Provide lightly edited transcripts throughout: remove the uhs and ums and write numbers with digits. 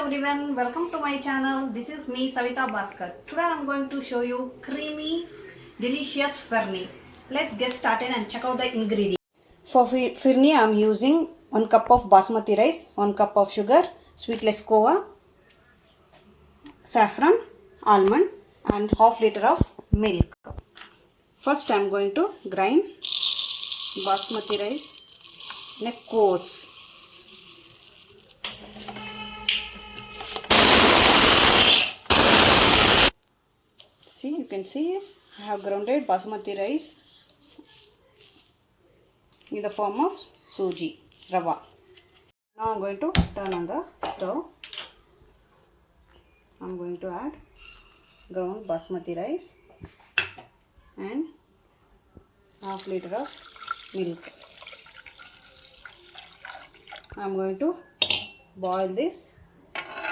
everyone, welcome to my channel. This is me Savita Bhaskar. Today I am going to show you creamy, delicious Phirni. Let's get started and check out the ingredients. For Phirni I am using 1 cup of Basmati rice, 1 cup of sugar, sweetless khova, saffron, almond and half liter of milk. First I am going to grind Basmati rice in a coarse. See, you can see I have grounded Basmati rice in the form of suji, rava. Now I am going to turn on the stove. I am going to add ground Basmati rice and half liter of milk. I am going to boil this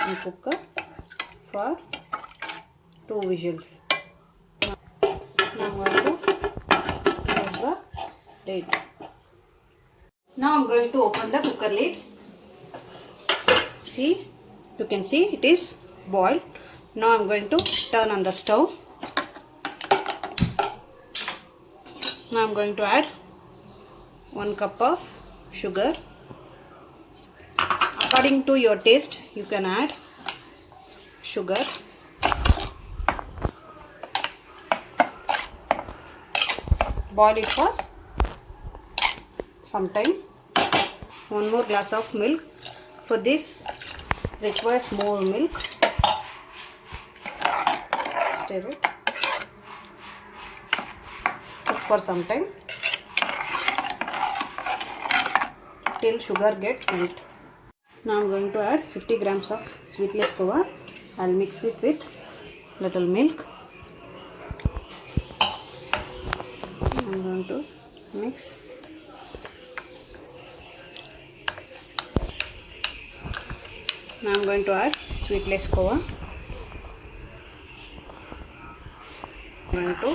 in cooker for 2 whistles. Now I am going to close the lid. Now I am going to open the cooker lid. See, you can see it is boiled. Now I am going to turn on the stove. Now I am going to add 1 cup of sugar. According to your taste, you can add sugar. Boil it for some time. 1 more glass of milk. For this requires more milk. Stir it. Cook for some time till sugar gets melt. Now I am going to add 50 grams of sweetless khova. I will mix it with little milk. I am going to mix. Now I am going to add sweetless khova. I am going to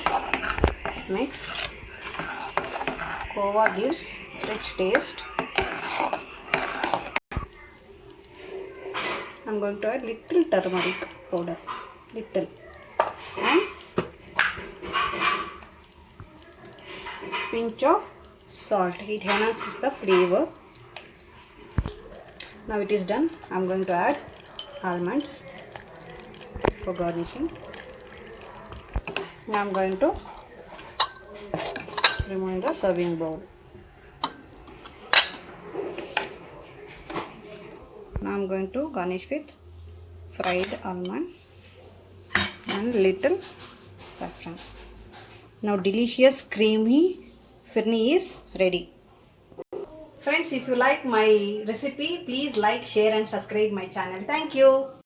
mix. Khova gives rich taste. I am going to add little turmeric powder, little, and pinch of salt. It enhances the flavor. Now it is done. I am going to add almonds for garnishing. Now I am going to remove in the serving bowl. Now I am going to garnish with fried almond and little saffron. Now delicious creamy Phirni is ready. Friends, if you like my recipe, please like, share and subscribe my channel. Thank you.